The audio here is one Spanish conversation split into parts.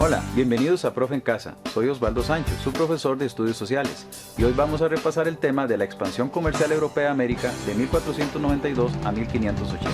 Hola, bienvenidos a Profe en Casa. Soy Osvaldo Sancho, su profesor de Estudios Sociales, y hoy vamos a repasar el tema de la expansión comercial europea a América de 1492 a 1580.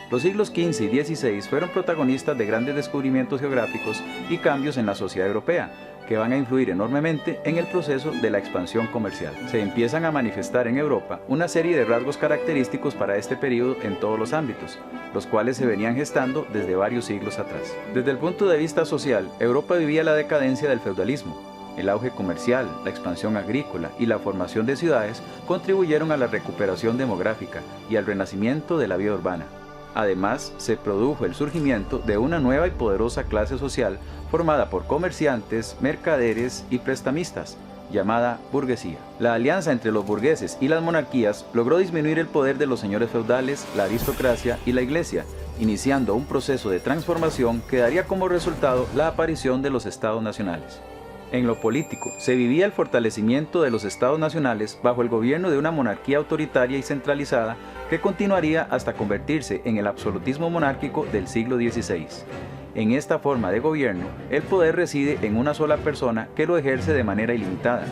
Los siglos XV y XVI fueron protagonistas de grandes descubrimientos geográficos y cambios en la sociedad europea, que van a influir enormemente en el proceso de la expansión comercial. Se empiezan a manifestar en Europa una serie de rasgos característicos para este periodo en todos los ámbitos, los cuales se venían gestando desde varios siglos atrás. Desde el punto de vista social, Europa vivía la decadencia del feudalismo. El auge comercial, la expansión agrícola y la formación de ciudades contribuyeron a la recuperación demográfica y al renacimiento de la vida urbana. Además, se produjo el surgimiento de una nueva y poderosa clase social formada por comerciantes, mercaderes y prestamistas, llamada burguesía. La alianza entre los burgueses y las monarquías logró disminuir el poder de los señores feudales, la aristocracia y la iglesia, iniciando un proceso de transformación que daría como resultado la aparición de los estados nacionales. En lo político, se vivía el fortalecimiento de los estados nacionales bajo el gobierno de una monarquía autoritaria y centralizada que continuaría hasta convertirse en el absolutismo monárquico del siglo XVI. En esta forma de gobierno, el poder reside en una sola persona que lo ejerce de manera ilimitada.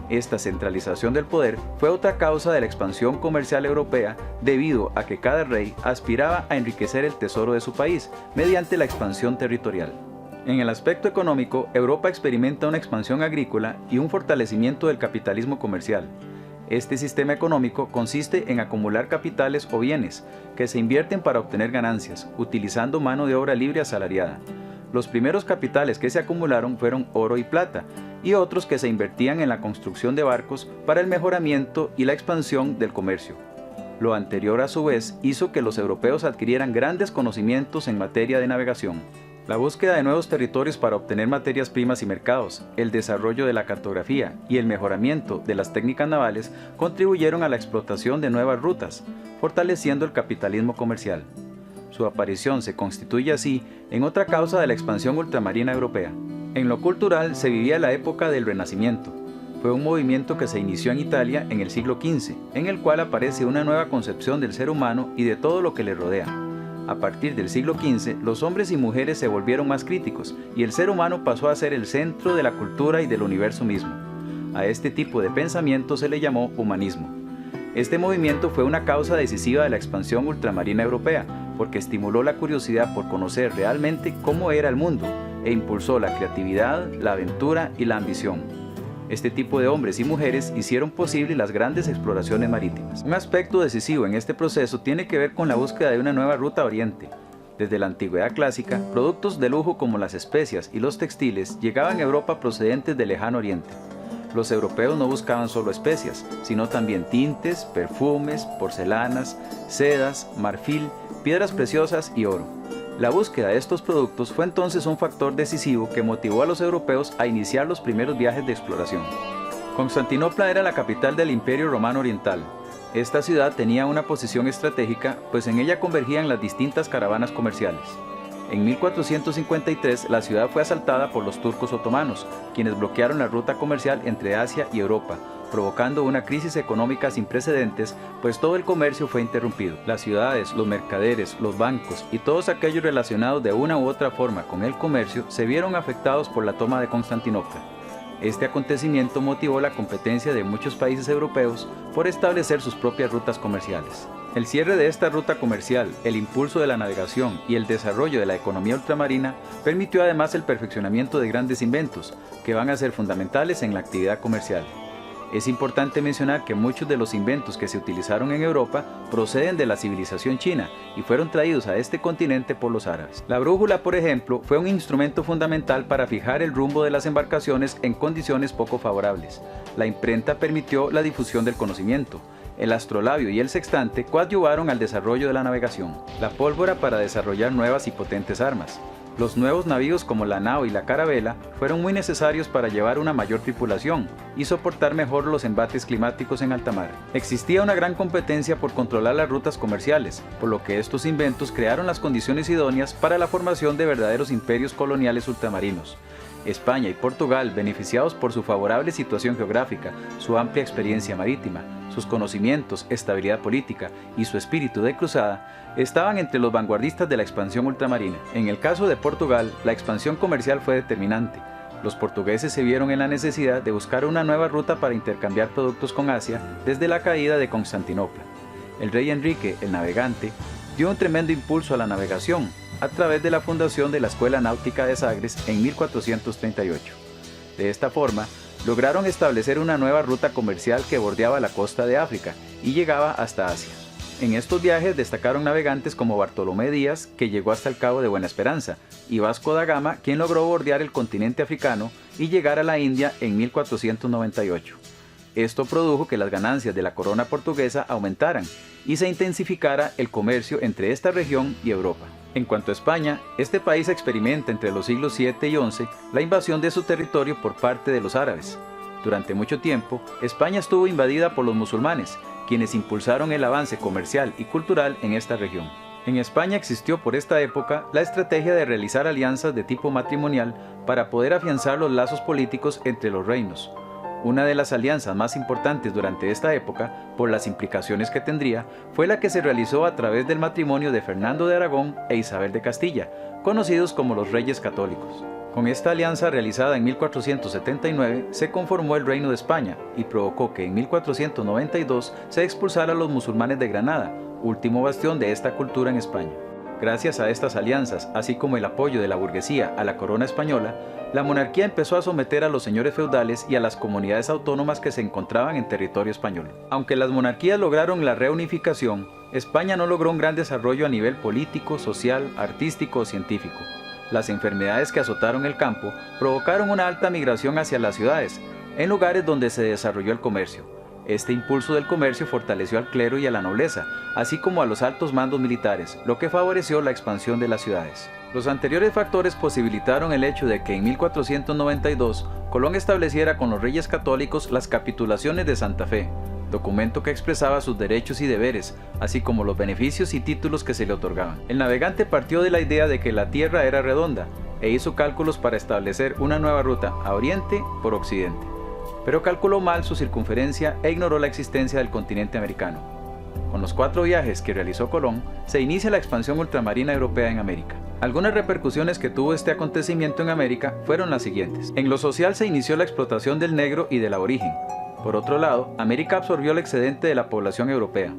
Esta centralización del poder fue otra causa de la expansión comercial europea debido a que cada rey aspiraba a enriquecer el tesoro de su país mediante la expansión territorial. En el aspecto económico, Europa experimenta una expansión agrícola y un fortalecimiento del capitalismo comercial. Este sistema económico consiste en acumular capitales o bienes que se invierten para obtener ganancias, utilizando mano de obra libre asalariada. Los primeros capitales que se acumularon fueron oro y plata, y otros que se invertían en la construcción de barcos para el mejoramiento y la expansión del comercio. Lo anterior, a su vez, hizo que los europeos adquirieran grandes conocimientos en materia de navegación. La búsqueda de nuevos territorios para obtener materias primas y mercados, el desarrollo de la cartografía y el mejoramiento de las técnicas navales contribuyeron a la explotación de nuevas rutas, fortaleciendo el capitalismo comercial. Su aparición se constituye así en otra causa de la expansión ultramarina europea. En lo cultural se vivía la época del Renacimiento. Fue un movimiento que se inició en Italia en el siglo XV, en el cual aparece una nueva concepción del ser humano y de todo lo que le rodea. A partir del siglo XV, los hombres y mujeres se volvieron más críticos y el ser humano pasó a ser el centro de la cultura y del universo mismo. A este tipo de pensamiento se le llamó humanismo. Este movimiento fue una causa decisiva de la expansión ultramarina europea, porque estimuló la curiosidad por conocer realmente cómo era el mundo e impulsó la creatividad, la aventura y la ambición. Este tipo de hombres y mujeres hicieron posible las grandes exploraciones marítimas. Un aspecto decisivo en este proceso tiene que ver con la búsqueda de una nueva ruta a Oriente. Desde la antigüedad clásica, productos de lujo como las especias y los textiles llegaban a Europa procedentes del lejano Oriente. Los europeos no buscaban solo especias, sino también tintes, perfumes, porcelanas, sedas, marfil, piedras preciosas y oro. La búsqueda de estos productos fue entonces un factor decisivo que motivó a los europeos a iniciar los primeros viajes de exploración. Constantinopla era la capital del Imperio Romano Oriental. Esta ciudad tenía una posición estratégica, pues en ella convergían las distintas caravanas comerciales. En 1453 la ciudad fue asaltada por los turcos otomanos, quienes bloquearon la ruta comercial entre Asia y Europa, provocando una crisis económica sin precedentes, pues todo el comercio fue interrumpido. Las ciudades, los mercaderes, los bancos y todos aquellos relacionados de una u otra forma con el comercio se vieron afectados por la toma de Constantinopla. Este acontecimiento motivó la competencia de muchos países europeos por establecer sus propias rutas comerciales. El cierre de esta ruta comercial, el impulso de la navegación y el desarrollo de la economía ultramarina permitió además el perfeccionamiento de grandes inventos que van a ser fundamentales en la actividad comercial. Es importante mencionar que muchos de los inventos que se utilizaron en Europa proceden de la civilización china y fueron traídos a este continente por los árabes. La brújula, por ejemplo, fue un instrumento fundamental para fijar el rumbo de las embarcaciones en condiciones poco favorables. La imprenta permitió la difusión del conocimiento. El astrolabio y el sextante coadyuvaron al desarrollo de la navegación. La pólvora para desarrollar nuevas y potentes armas. Los nuevos navíos como la nao y la carabela fueron muy necesarios para llevar una mayor tripulación y soportar mejor los embates climáticos en alta mar. Existía una gran competencia por controlar las rutas comerciales, por lo que estos inventos crearon las condiciones idóneas para la formación de verdaderos imperios coloniales ultramarinos. España y Portugal, beneficiados por su favorable situación geográfica, su amplia experiencia marítima, sus conocimientos, estabilidad política y su espíritu de cruzada, estaban entre los vanguardistas de la expansión ultramarina. En el caso de Portugal, la expansión comercial fue determinante. Los portugueses se vieron en la necesidad de buscar una nueva ruta para intercambiar productos con Asia desde la caída de Constantinopla. El rey Enrique, el Navegante, dio un tremendo impulso a la navegación a través de la fundación de la Escuela Náutica de Sagres en 1438. De esta forma, lograron establecer una nueva ruta comercial que bordeaba la costa de África y llegaba hasta Asia. En estos viajes destacaron navegantes como Bartolomé Díaz, que llegó hasta el Cabo de Buena Esperanza, y Vasco da Gama, quien logró bordear el continente africano y llegar a la India en 1498. Esto produjo que las ganancias de la corona portuguesa aumentaran y se intensificara el comercio entre esta región y Europa. En cuanto a España, este país experimenta entre los siglos 7 y 11 la invasión de su territorio por parte de los árabes. Durante mucho tiempo, España estuvo invadida por los musulmanes, quienes impulsaron el avance comercial y cultural en esta región. En España existió por esta época la estrategia de realizar alianzas de tipo matrimonial para poder afianzar los lazos políticos entre los reinos. Una de las alianzas más importantes durante esta época, por las implicaciones que tendría, fue la que se realizó a través del matrimonio de Fernando de Aragón e Isabel de Castilla, conocidos como los Reyes Católicos. Con esta alianza realizada en 1479 se conformó el Reino de España y provocó que en 1492 se expulsara a los musulmanes de Granada, último bastión de esta cultura en España. Gracias a estas alianzas, así como el apoyo de la burguesía a la corona española, la monarquía empezó a someter a los señores feudales y a las comunidades autónomas que se encontraban en territorio español. Aunque las monarquías lograron la reunificación, España no logró un gran desarrollo a nivel político, social, artístico o científico. Las enfermedades que azotaron el campo provocaron una alta migración hacia las ciudades, en lugares donde se desarrolló el comercio. Este impulso del comercio fortaleció al clero y a la nobleza, así como a los altos mandos militares, lo que favoreció la expansión de las ciudades. Los anteriores factores posibilitaron el hecho de que en 1492 Colón estableciera con los reyes católicos las capitulaciones de Santa Fe, documento que expresaba sus derechos y deberes, así como los beneficios y títulos que se le otorgaban. El navegante partió de la idea de que la tierra era redonda e hizo cálculos para establecer una nueva ruta a oriente por occidente, pero calculó mal su circunferencia e ignoró la existencia del continente americano. Con los 4 viajes que realizó Colón, se inicia la expansión ultramarina europea en América. Algunas repercusiones que tuvo este acontecimiento en América fueron las siguientes. En lo social se inició la explotación del negro y del aborigen. Por otro lado, América absorbió el excedente de la población europea.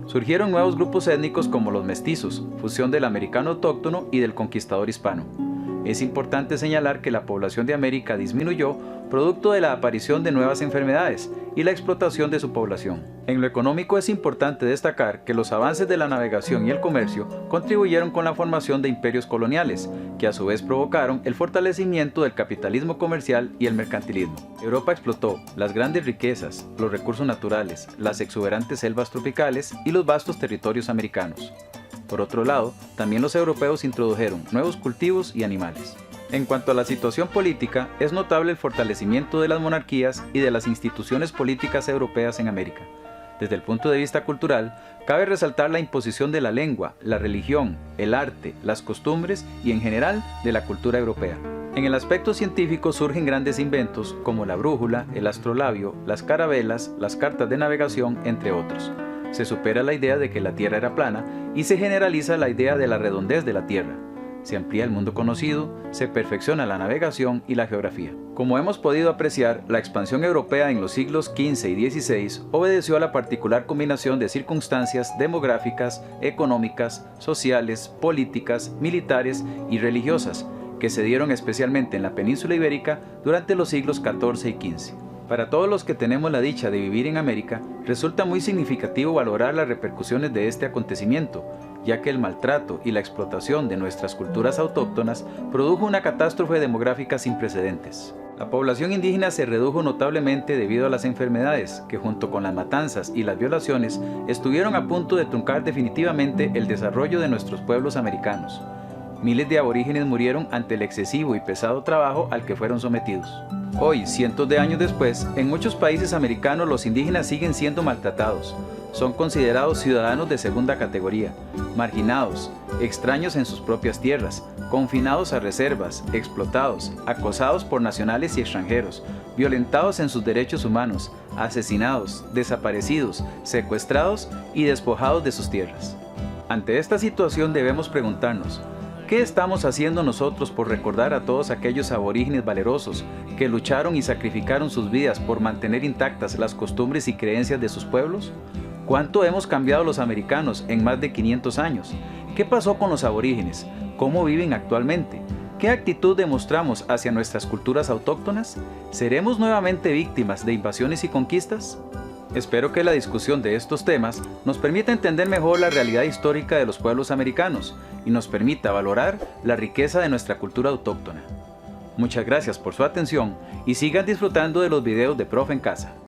Surgieron nuevos grupos étnicos como los mestizos, fusión del americano autóctono y del conquistador hispano. Es importante señalar que la población de América disminuyó producto de la aparición de nuevas enfermedades y la explotación de su población. En lo económico es importante destacar que los avances de la navegación y el comercio contribuyeron con la formación de imperios coloniales, que a su vez provocaron el fortalecimiento del capitalismo comercial y el mercantilismo. Europa explotó las grandes riquezas, los recursos naturales, las exuberantes selvas tropicales y los vastos territorios americanos. Por otro lado, también los europeos introdujeron nuevos cultivos y animales. En cuanto a la situación política, es notable el fortalecimiento de las monarquías y de las instituciones políticas europeas en América. Desde el punto de vista cultural, cabe resaltar la imposición de la lengua, la religión, el arte, las costumbres y en general de la cultura europea. En el aspecto científico surgen grandes inventos como la brújula, el astrolabio, las carabelas, las cartas de navegación, entre otros. Se supera la idea de que la Tierra era plana y se generaliza la idea de la redondez de la Tierra. Se amplía el mundo conocido, se perfecciona la navegación y la geografía. Como hemos podido apreciar, la expansión europea en los siglos XV y XVI obedeció a la particular combinación de circunstancias demográficas, económicas, sociales, políticas, militares y religiosas, que se dieron especialmente en la península ibérica durante los siglos XIV y XV. Para todos los que tenemos la dicha de vivir en América, resulta muy significativo valorar las repercusiones de este acontecimiento, ya que el maltrato y la explotación de nuestras culturas autóctonas produjo una catástrofe demográfica sin precedentes. La población indígena se redujo notablemente debido a las enfermedades, que junto con las matanzas y las violaciones estuvieron a punto de truncar definitivamente el desarrollo de nuestros pueblos americanos. Miles de aborígenes murieron ante el excesivo y pesado trabajo al que fueron sometidos. Hoy, cientos de años después, en muchos países americanos los indígenas siguen siendo maltratados. Son considerados ciudadanos de segunda categoría, marginados, extraños en sus propias tierras, confinados a reservas, explotados, acosados por nacionales y extranjeros, violentados en sus derechos humanos, asesinados, desaparecidos, secuestrados y despojados de sus tierras. Ante esta situación debemos preguntarnos, ¿qué estamos haciendo nosotros por recordar a todos aquellos aborígenes valerosos que lucharon y sacrificaron sus vidas por mantener intactas las costumbres y creencias de sus pueblos? ¿Cuánto hemos cambiado los americanos en más de 500 años? ¿Qué pasó con los aborígenes? ¿Cómo viven actualmente? ¿Qué actitud demostramos hacia nuestras culturas autóctonas? ¿Seremos nuevamente víctimas de invasiones y conquistas? Espero que la discusión de estos temas nos permita entender mejor la realidad histórica de los pueblos americanos y nos permita valorar la riqueza de nuestra cultura autóctona. Muchas gracias por su atención y sigan disfrutando de los videos de Profe en Casa.